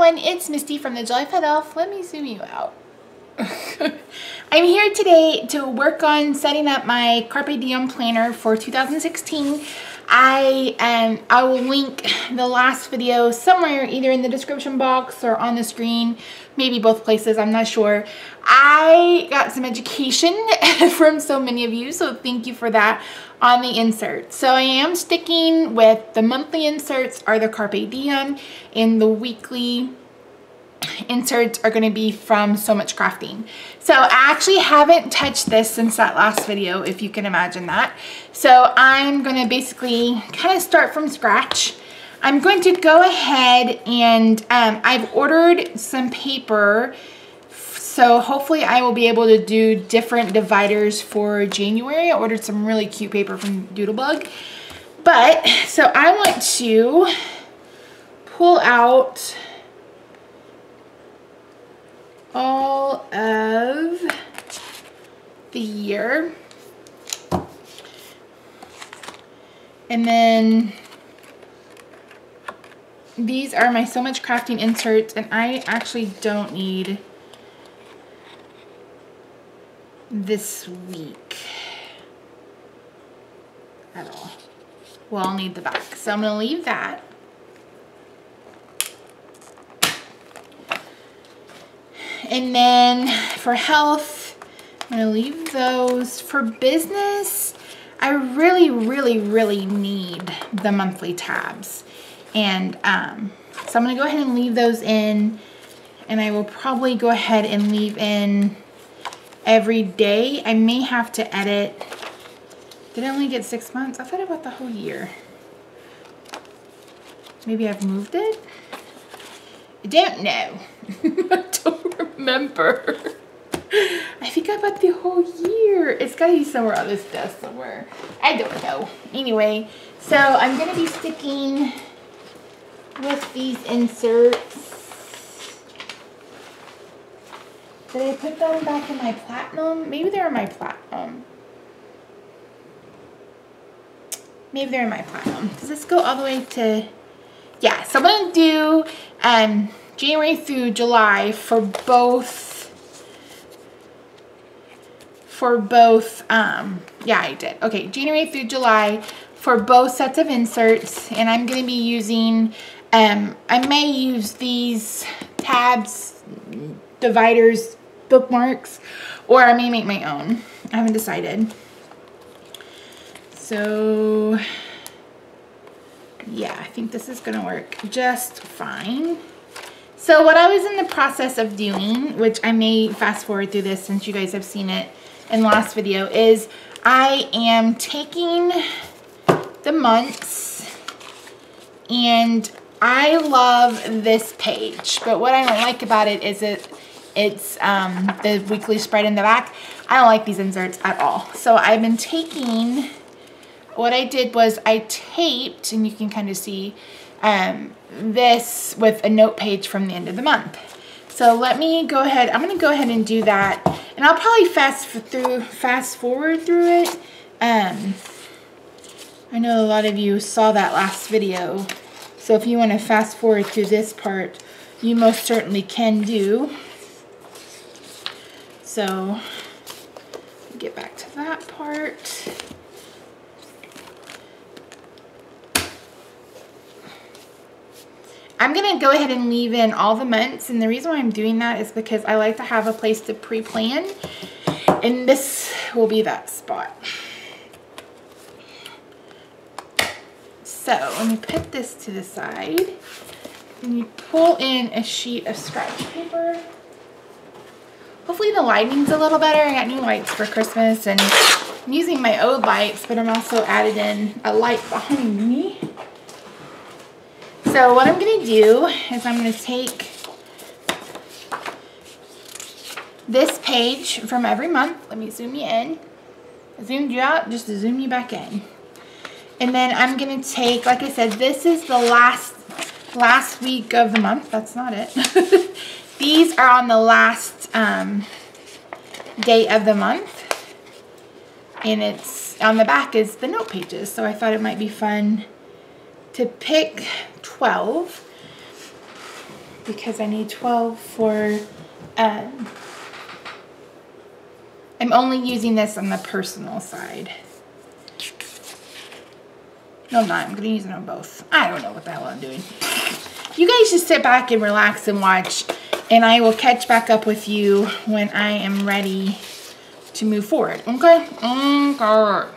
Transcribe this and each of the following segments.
everyone, it's Misty from the Joyful Elf. Let me zoom you out. I'm here today to work on setting up my Carpe Diem planner for 2016. I will link the last video somewhere, either in the description box or on the screen, maybe both places, I'm not sure. I got some education from so many of you, so thank you for that on the inserts. So I am sticking with the monthly inserts are the Carpe Diem, and the weekly inserts are going to be from So Much Crafting. So I actually haven't touched this since that last video, if you can imagine that. So I'm going to basically kind of start from scratch. I'm going to go ahead and I've ordered some paper, so hopefully I will be able to do different dividers for January. I ordered some really cute paper from Doodlebug. But so I want to pull out all of the year, and then these are my So Much Crafting inserts, and I actually don't need this week at all. Well, I'll need the back, so I'm gonna leave that. And then for health, I'm gonna leave those. For business, I really need the monthly tabs. And so I'm gonna go ahead and leave those in, and I will probably go ahead and leave in every day. I may have to edit. Did I only get 6 months? I thought I bought the whole year. Maybe I've moved it? I don't know. I don't remember. I think I bought the whole year. It's gotta be somewhere on this desk somewhere. I don't know. Anyway, so I'm gonna be sticking with these inserts. Did I put them back in my platinum? Maybe they're in my platinum. Maybe they're in my platinum. Does this go all the way to... Yeah, so I'm gonna do January through July for both, yeah, I did. Okay, January through July for both sets of inserts, and I'm gonna be using, I may use these tabs, dividers, bookmarks, or I may make my own. I haven't decided. So yeah, I think this is gonna work just fine. So what I was in the process of doing, which I may fast forward through this since you guys have seen it in the last video, is I am taking the months, and I love this page, but what I don't like about it is it's the weekly spread in the back. I don't like these inserts at all. So I've been taking, what I did was I taped, and you can kind of see this with a note page from the end of the month. So let me go ahead, I'm gonna go ahead and do that, and I'll probably fast forward through it. I know a lot of you saw that last video, so if you want to fast forward through this part, you most certainly can do. So get back to that part. I'm gonna go ahead and leave in all the months, and the reason why I'm doing that is because I like to have a place to pre-plan, and this will be that spot. So let me put this to the side, and you pull in a sheet of scratch paper. Hopefully the lighting's a little better. I got new lights for Christmas, and I'm using my old lights, but I'm also added in a light behind me. So what I'm gonna do is I'm gonna take this page from every month. Let me zoom you in. I zoomed you out just to zoom you back in. And then I'm gonna take, like I said, this is the last week of the month. That's not it. These are on the last day of the month. And it's on the back is the note pages. So I thought it might be fun to pick 12 because I need 12 for, I'm only using this on the personal side. No, I'm not. I'm going to use it on both. I don't know what the hell I'm doing. You guys just sit back and relax and watch, and I will catch back up with you when I am ready to move forward. Okay? Okay.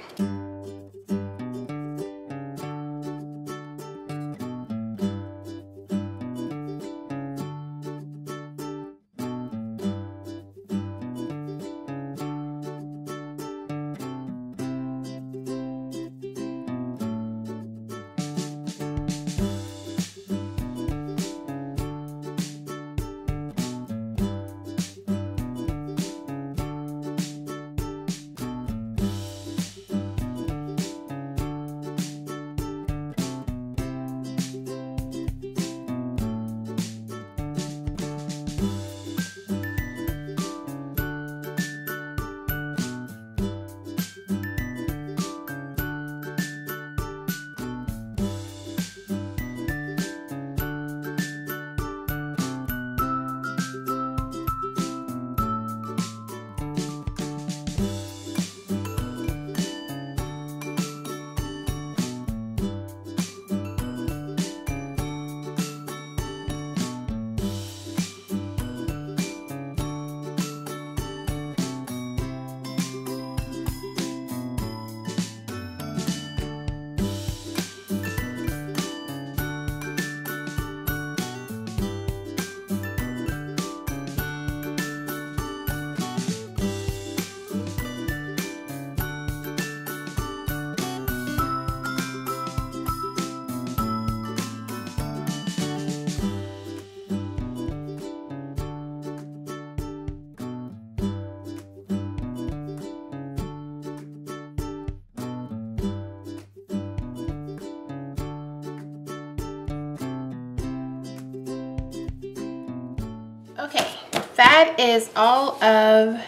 Okay, that is all of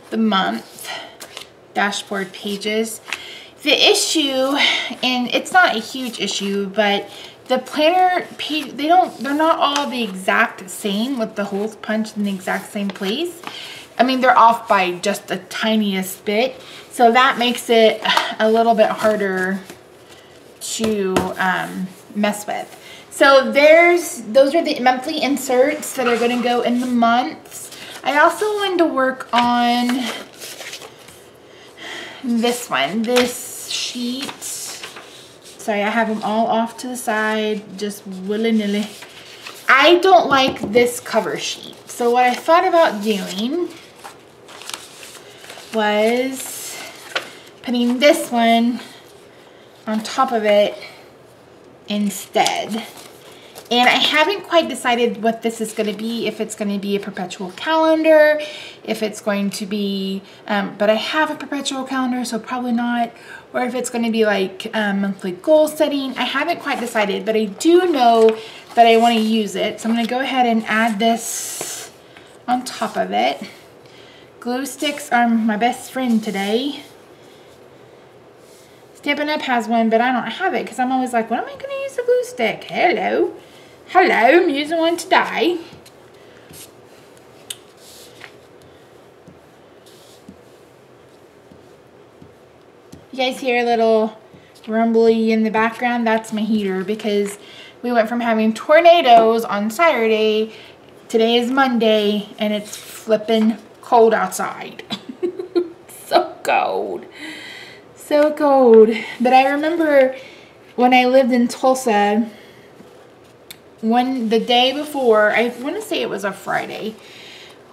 the month dashboard pages. The issue, and it's not a huge issue, but the planner page, they're not all the exact same with the holes punched in the exact same place. I mean, they're off by just the tiniest bit, so that makes it a little bit harder to mess with. So those are the monthly inserts that are going to go in the months. I also wanted to work on this sheet. Sorry, I have them all off to the side, just willy-nilly. I don't like this cover sheet. So what I thought about doing was putting this one on top of it instead. And I haven't quite decided what this is going to be, if it's going to be a perpetual calendar, if it's going to be, but I have a perpetual calendar, so probably not, or if it's going to be like monthly goal setting. I haven't quite decided, but I do know that I want to use it. So I'm going to go ahead and add this on top of it. Glue sticks are my best friend today. Stampin' Up! Has one, but I don't have it because I'm always like, when am I going to use a glue stick? Hello. Hello, I'm using one today. You guys hear a little rumbly in the background? That's my heater because we went from having tornadoes on Saturday. Today is Monday and it's flipping cold outside. So cold. So cold. But I remember when I lived in Tulsa, the day before, I want to say it was a Friday,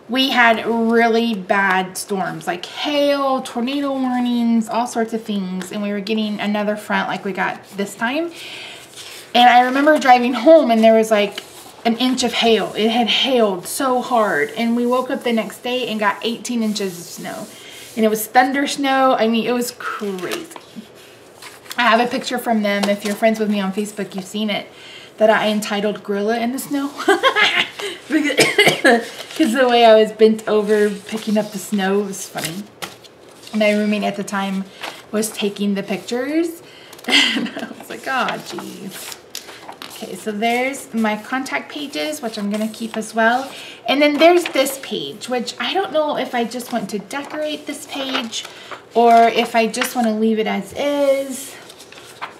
we had really bad storms, like hail, tornado warnings, all sorts of things, and we were getting another front like we got this time. And I remember driving home and there was like an inch of hail. It had hailed so hard, and we woke up the next day and got 18 inches of snow, and it was thunder snow. I mean, it was crazy. I have a picture from them. If you're friends with me on Facebook, you've seen it, that I entitled Gorilla in the Snow. Because the way I was bent over picking up the snow was funny. My roommate at the time was taking the pictures. And I was like, oh, geez. Okay, so there's my contact pages, which I'm gonna keep as well. And then there's this page, which I don't know if I just want to decorate this page or if I just want to leave it as is,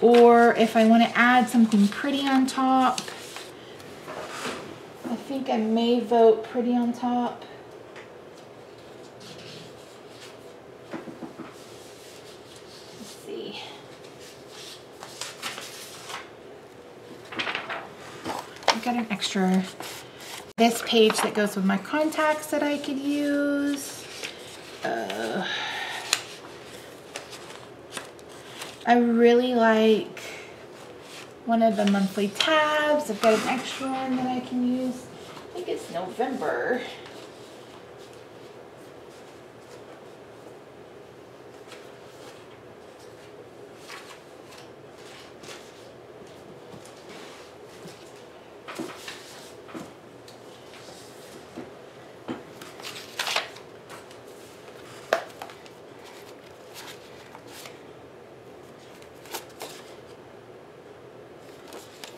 or if I want to add something pretty on top. I think I may vote pretty on top. Let's see. I've got an extra, this page that goes with my contacts that I could use. I really like one of the monthly tabs. I've got an extra one that I can use. I think it's November.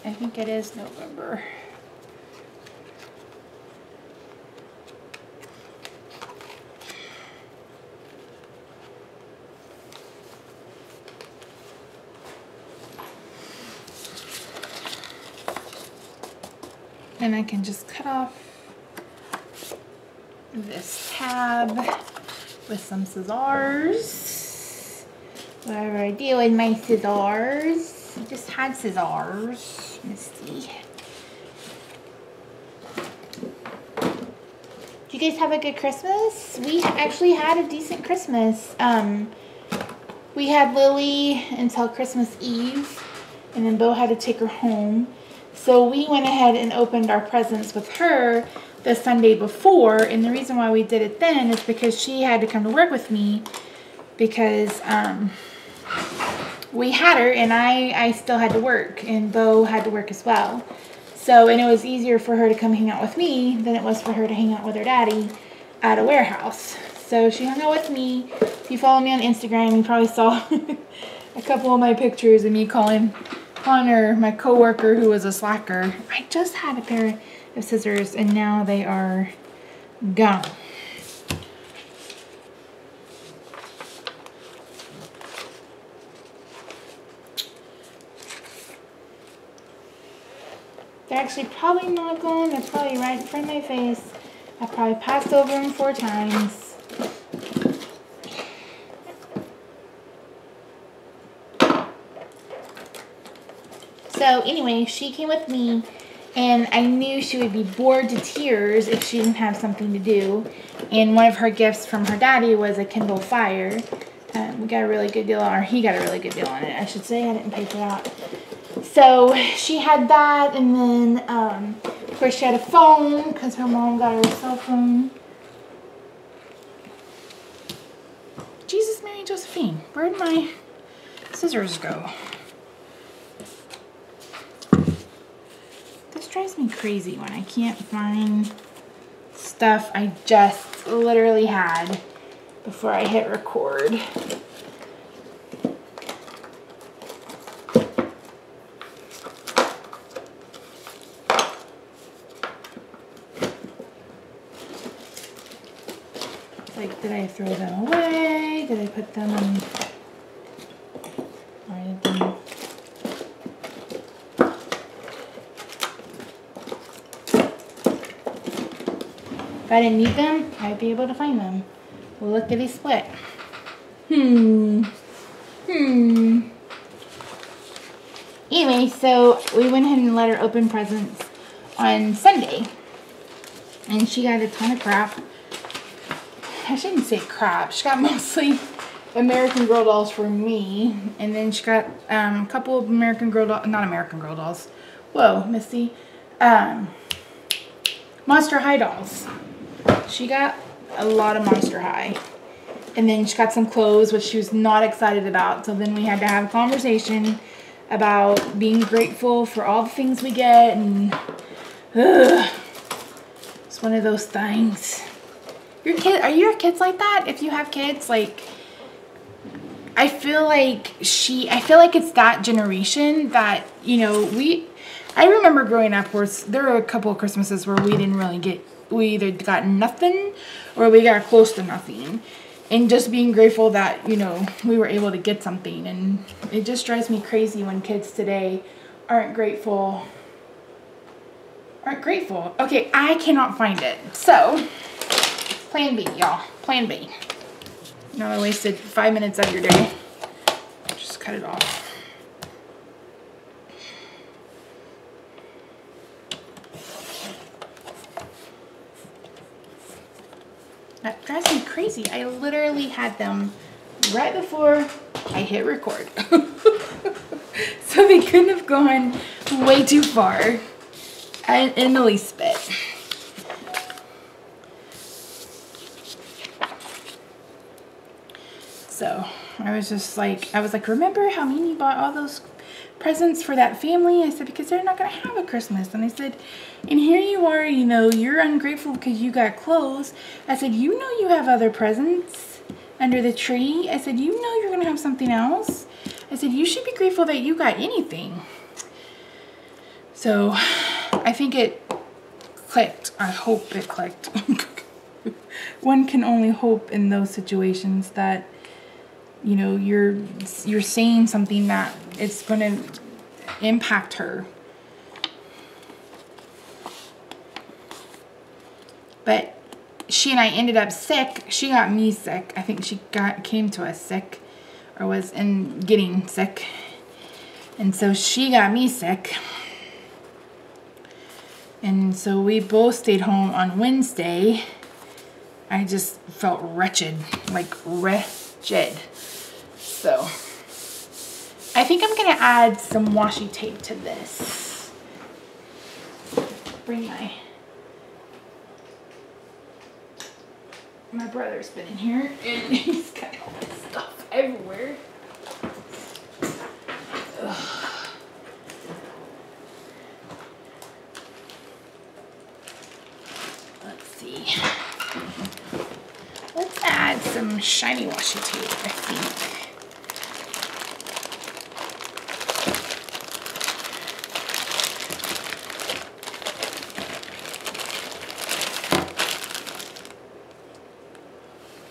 I think it is November. And I can just cut off this tab with some scissors. Whatever I do with my scissors. I just had scissors. Let's see. Did you guys have a good Christmas? We actually had a decent Christmas. We had Lily until Christmas Eve, and then Bo had to take her home. So we went ahead and opened our presents with her the Sunday before, and the reason why we did it then is because she had to come to work with me because we had her and I still had to work, and Bo had to work as well. So, and it was easier for her to come hang out with me than it was for her to hang out with her daddy at a warehouse. So she hung out with me. If you follow me on Instagram, you probably saw a couple of my pictures of me calling her my coworker who was a slacker. I just had a pair of scissors and now they are gone. They're actually probably not gone. They're probably right in front of my face. I probably passed over them 4 times. So anyway, she came with me and I knew she would be bored to tears if she didn't have something to do. And one of her gifts from her daddy was a Kindle Fire. We got a really good deal on, or he got a really good deal on it, I should say. I didn't pay for that. So she had that, and then of course she had a phone because her mom got her a cell phone. Jesus, Mary, Josephine, where'd my scissors go? This drives me crazy when I can't find stuff I just literally had before I hit record. Like, did I throw them away? Did I put them in? Where did them? If I didn't need them, I'd be able to find them. Well, lickety split. Anyway, so we went ahead and let her open presents on Sunday. And she got a ton of crap. I shouldn't say crap. She got mostly American Girl dolls for me. And then she got a couple of American Girl dolls. Not American Girl dolls. Whoa, Misty. Monster High dolls. She got a lot of Monster High. And then she got some clothes, which she was not excited about. So then we had to have a conversation about being grateful for all the things we get. And it's one of those things. Are your kids like that? If you have kids, like, I feel like it's that generation that, you know, I remember growing up where there were a couple of Christmases where we didn't really get, we either got nothing or we got close to nothing. And just being grateful that, you know, we were able to get something. And it just drives me crazy when kids today aren't grateful. Okay, I cannot find it. So, plan B, y'all. Plan B. Now I wasted 5 minutes of your day. Just cut it off. That drives me crazy. I literally had them right before I hit record. So they couldn't have gone way too far in the least bit. So I was like, remember how Mimi bought all those presents for that family? I said, because they're not going to have a Christmas. And I said, and here you are, you know, you're ungrateful because you got clothes. I said, you know you have other presents under the tree. I said, you know you're going to have something else. I said, you should be grateful that you got anything. So I think it clicked. I hope it clicked. One can only hope in those situations that, you know, you're saying something that it's going to impact her. But she and I ended up sick. She got me sick. I think she came to us sick, or was getting sick. And so she got me sick. And so we both stayed home on Wednesday. I just felt wretched, like wretched. So I think I'm gonna add some washi tape to this. Bring my brother's been in here and he's got all this stuff everywhere. Ugh. Let's see. Let's add some shiny washi tape, I think.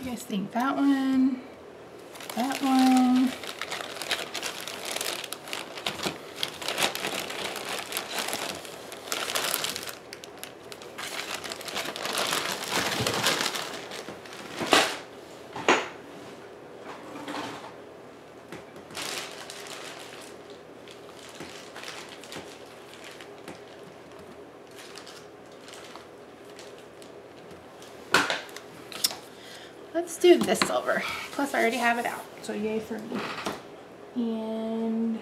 You guys think that one, that one. Let's do this silver. Plus I already have it out, so yay for me. And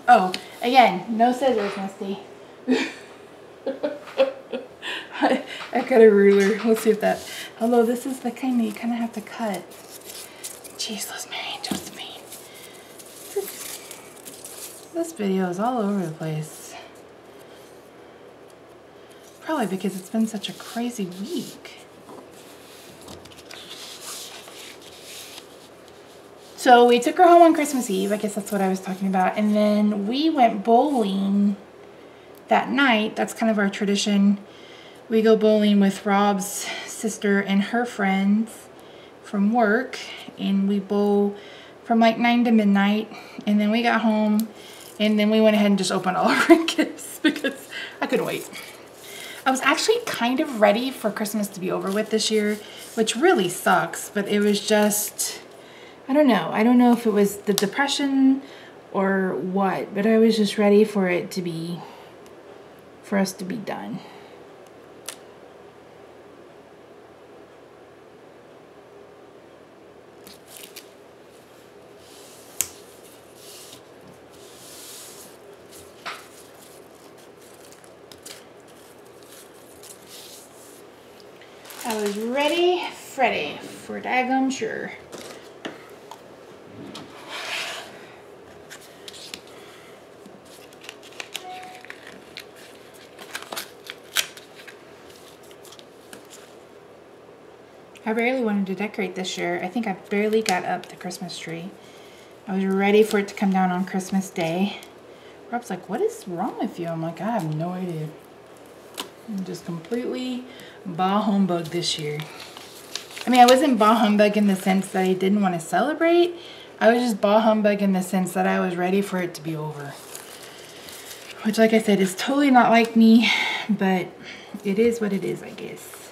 oh, again, no scissors, Misty. I got a ruler. Let's see if that, although this is the kind that you kind of have to cut. Jesus, Mary, Josephine. This video is all over the place. Probably because it's been such a crazy week. So we took her home on Christmas Eve. I guess that's what I was talking about. And then we went bowling that night. That's kind of our tradition. We go bowling with Rob's sister and her friends from work, and we bowl from like 9 to midnight, and then we got home, and then we went ahead and just opened all of our gifts because I couldn't wait. I was actually kind of ready for Christmas to be over with this year, which really sucks, but it was just, I don't know. I don't know if it was the depression or what, but I was just ready for it to be, for us to be done. I was ready, Freddy, for daggum sure. I barely wanted to decorate this year. I think I barely got up the Christmas tree. I was ready for it to come down on Christmas Day. Rob's like, what is wrong with you? I'm like, I have no idea. I'm just completely bah humbug this year. I mean, I wasn't bah humbug in the sense that I didn't want to celebrate. I was just bah humbug in the sense that I was ready for it to be over. Which, like I said, is totally not like me, but it is what it is, I guess.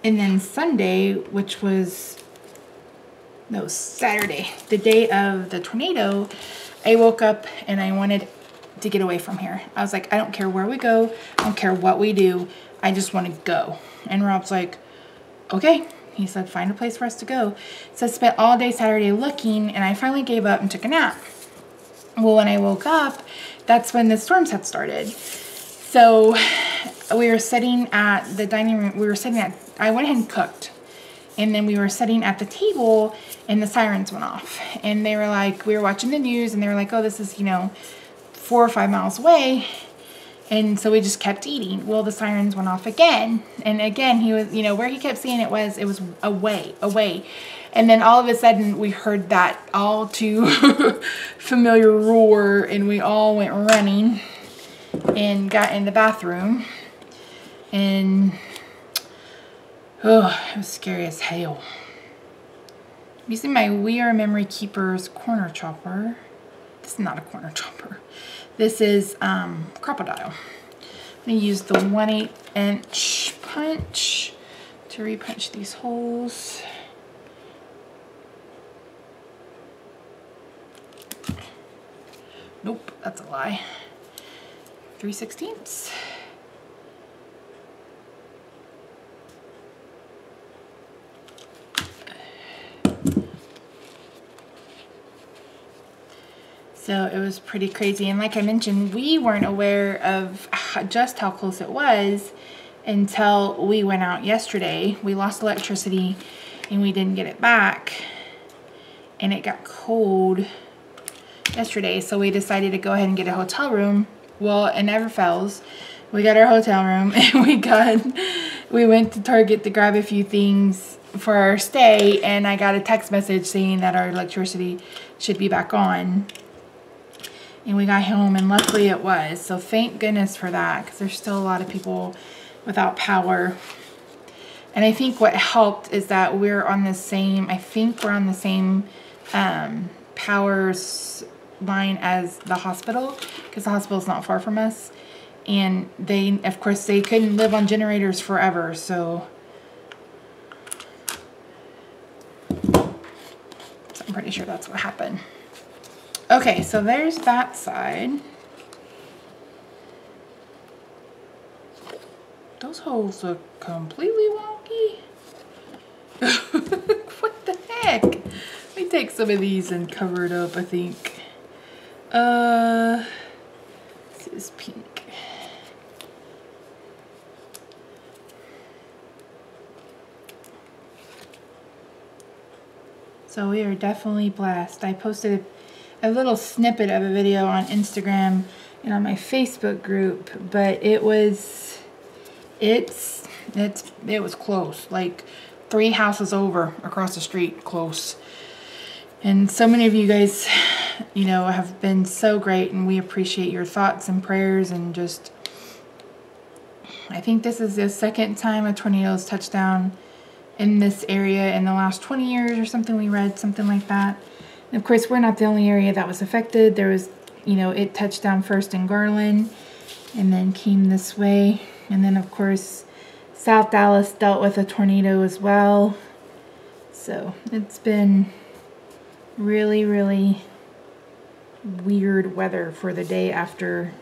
And then Sunday, which was, no, Saturday, the day of the tornado, I woke up and I wanted to get away from here. I was like, I don't care where we go. I don't care what we do. I just want to go. And Rob's like, okay. He said, find a place for us to go. So I spent all day Saturday looking, and I finally gave up and took a nap. Well, when I woke up, that's when the storms had started. So we were sitting at the dining room. I went ahead and cooked. And then we were sitting at the table, and the sirens went off. And they were like, we were watching the news, and they were like, oh, this is, 4 or 5 miles away. And so we just kept eating. Well, the sirens went off again. And again, he was, where he kept saying it was away. And then all of a sudden, we heard that all too familiar roar, and we all went running and got in the bathroom. And, oh, it was scary as hell. I'm using my We Are Memory Keepers corner chopper. This is not a corner chopper. This is Crocodile. I'm going to use the 1/8 inch punch to repunch these holes. Nope, that's a lie. 3/16. So it was pretty crazy. And like I mentioned, we weren't aware of just how close it was until we went out yesterday. We lost electricity and we didn't get it back. And it got cold yesterday. So we decided to go ahead and get a hotel room. Well, it never fails. We got our hotel room and we went to Target to grab a few things for our stay. And I got a text message saying that our electricity should be back on. And we got home, and luckily it was. So thank goodness for that, because there's still a lot of people without power. And I think what helped is that we're on the same, power line as the hospital, because the hospital's not far from us. And they, of course, they couldn't live on generators forever, so I'm pretty sure that's what happened. Okay, so there's that side. Those holes look completely wonky. What the heck? Let me take some of these and cover it up, I think. This is pink. So we are definitely blessed. I posted a little snippet of a video on Instagram and on my Facebook group, but it was close, like 3 houses over across the street, close. And so many of you guys, have been so great, and we appreciate your thoughts and prayers. And just, I think this is the second time a tornado has touched down in this area in the last 20 years or something. We read something like that. And of course, we're not the only area that was affected. There was, it touched down first in Garland and then came this way. And then, of course, South Dallas dealt with a tornado as well. So it's been really, really weird weather for the day after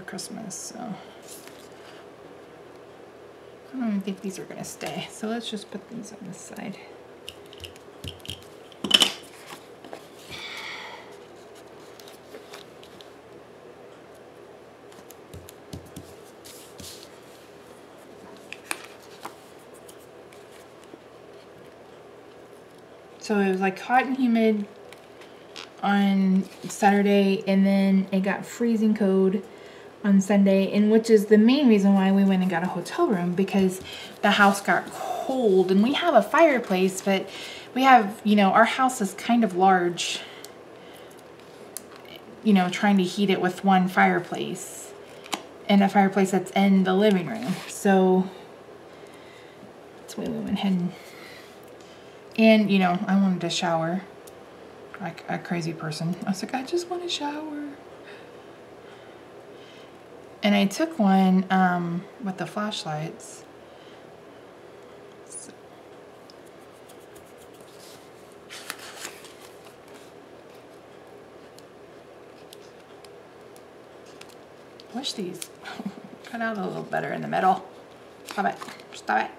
Christmas. So I don't even think these are going to stay. So let's just put these on this side. So it was like hot and humid on Saturday, and then it got freezing cold on Sunday, and which is the main reason why we went and got a hotel room, because the house got cold. And we have a fireplace, but we have, you know, our house is kind of large, you know, trying to heat it with one fireplace, and a fireplace that's in the living room. So that's why we went ahead and you know, I wanted to shower like a crazy person. I was like, I just want to shower. And I took one with the flashlights. So. Wish these cut out a little better in the middle. Stop it. Stop it.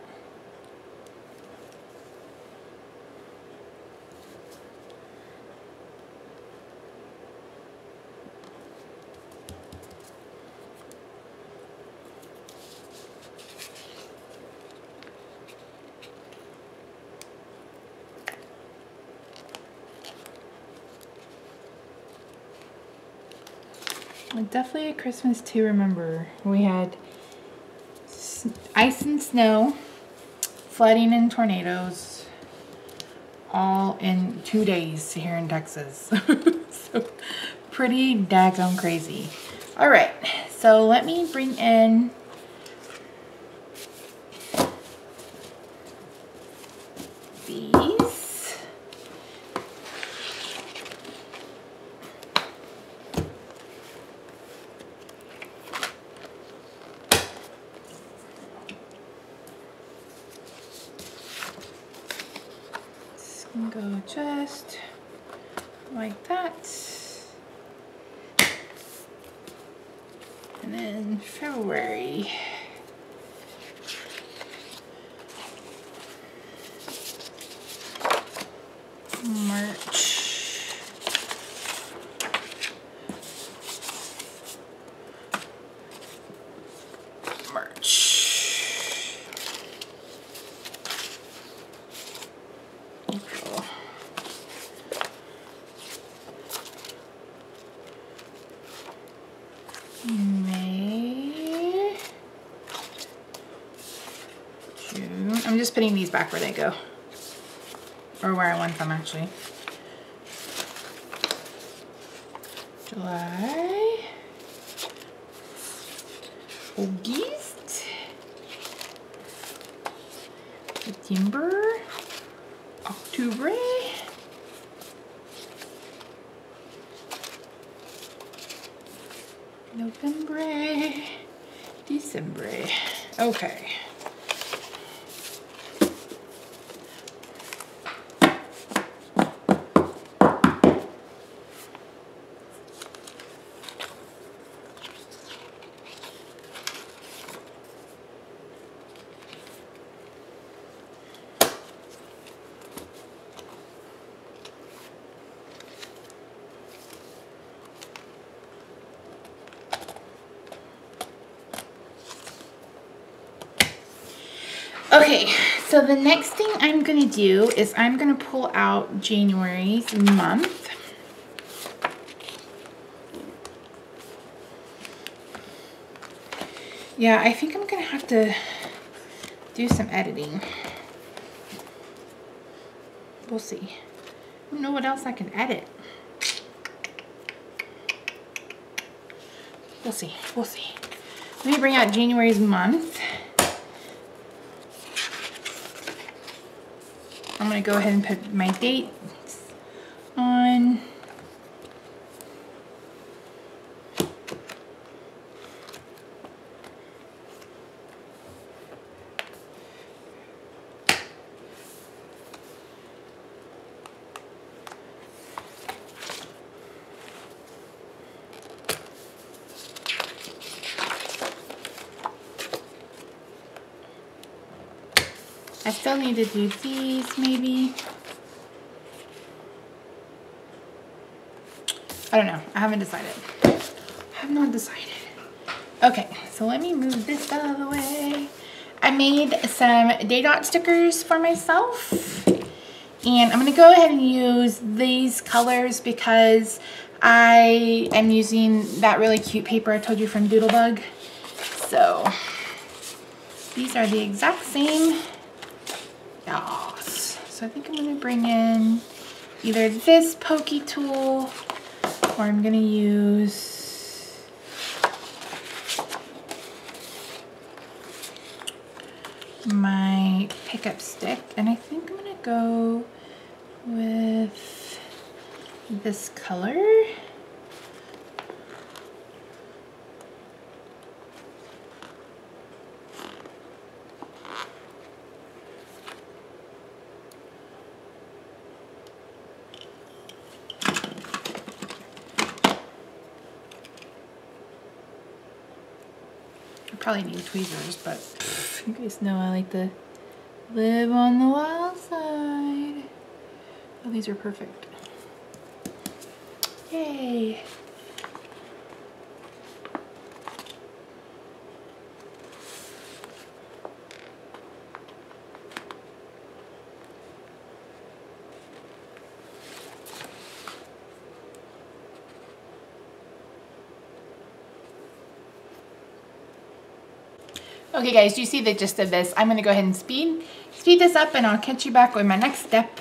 Definitely a Christmas to remember. We had ice and snow, flooding and tornadoes, all in 2 days here in Texas. So pretty daggone crazy. All right, so let me bring in these. Go just like that. And then February. March. May, June. I'm just putting these back where they go, or where I want them actually. July, August, September, October, November, December. Okay. Okay, so the next thing I'm going to do is I'm going to pull out January's month. Yeah, I think I'm going to have to do some editing. We'll see. I don't know what else I can edit. We'll see. We'll see. Let me bring out January's month. I'm going to go ahead and put my dates on. I still need to do these, maybe. I don't know. I haven't decided. I have not decided. Okay, so let me move this out of the way. I made some day dot stickers for myself. And I'm going to go ahead and use these colors because I am using that really cute paper I told you from Doodlebug. So these are the exact same. Yes. So I think I'm gonna bring in either this pokey tool or I'm gonna use my pickup stick, and I think I'm gonna go with this color. I probably need tweezers, but you guys know I like to live on the wild side. Oh, these are perfect. Yay. Okay guys, do you see the gist of this? I'm gonna go ahead and speed this up, and I'll catch you back with my next step.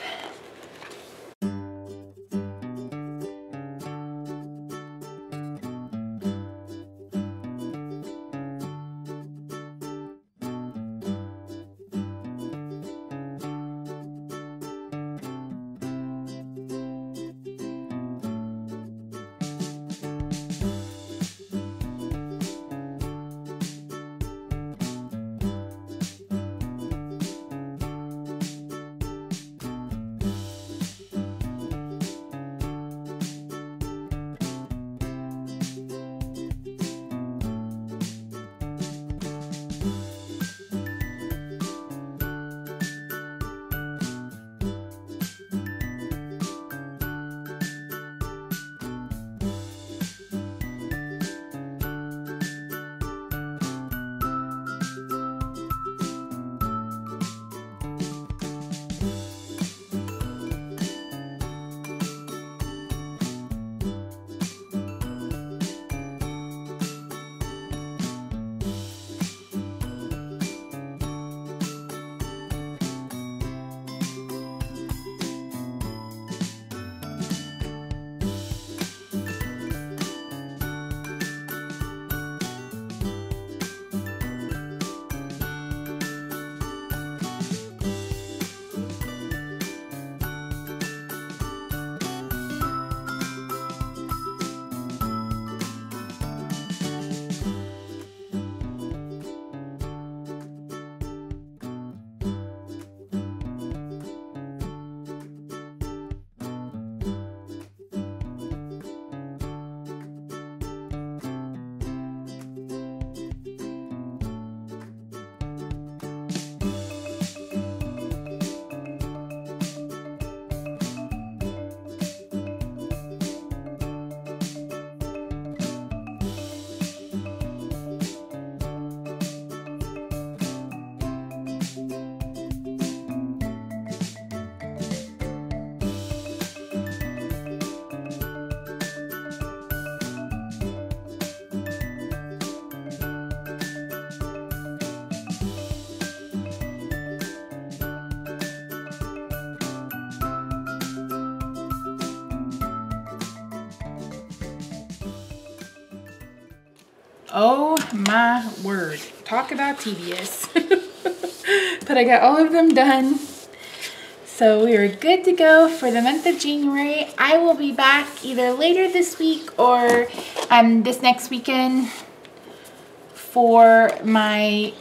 Oh my word, talk about tedious. But I got all of them done. So we are good to go for the month of January. I will be back either later this week or this next weekend for my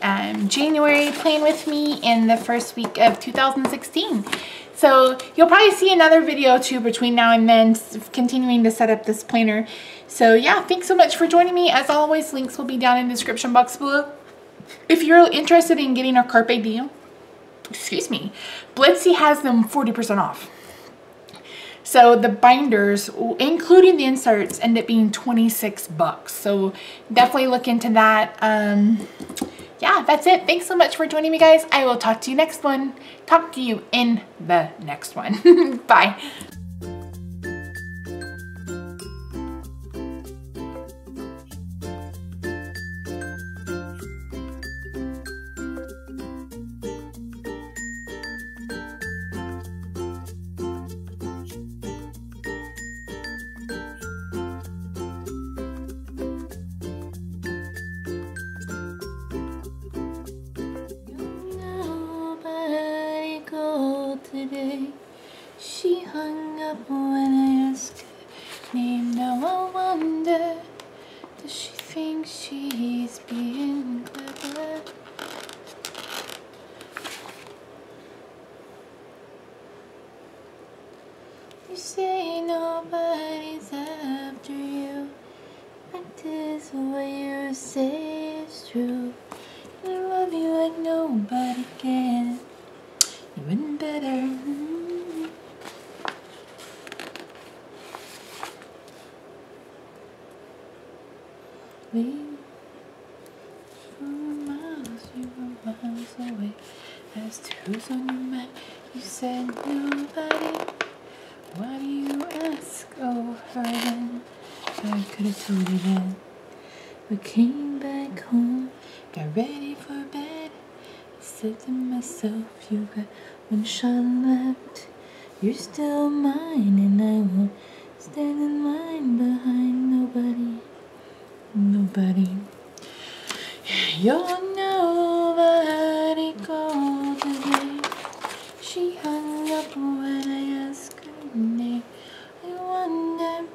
January plan with me in the first week of 2016. So you'll probably see another video too between now and then, continuing to set up this planner. So yeah, thanks so much for joining me. As always, links will be down in the description box below. If you're interested in getting a Carpe Diem, excuse me, Blitsy has them 40% off. So the binders, including the inserts, end up being 26 bucks. So definitely look into that. Yeah, that's it. Thanks so much for joining me, guys. I will talk to you Talk to you in the next one. Bye. today. She hung up when I asked her name. Now I wonder, does she think she's being clever? You say nobody's after you, but this what you say is true. I love you like nobody can, even better. We for miles, you were miles away. As to who's on your mind, you said nobody. Why do you ask? Oh, her then. I could have told you then. We came back home, got ready for bed. I said to myself, you got one shot left. You're still mine, and I won't stand in line behind nobody. Nobody. You're nobody called today. She hung up when I asked her name. I wonder,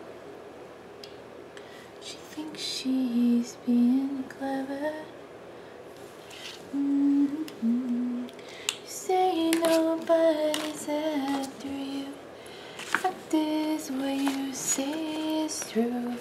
she thinks she's being clever. You say nobody's after you, but this what you say is true.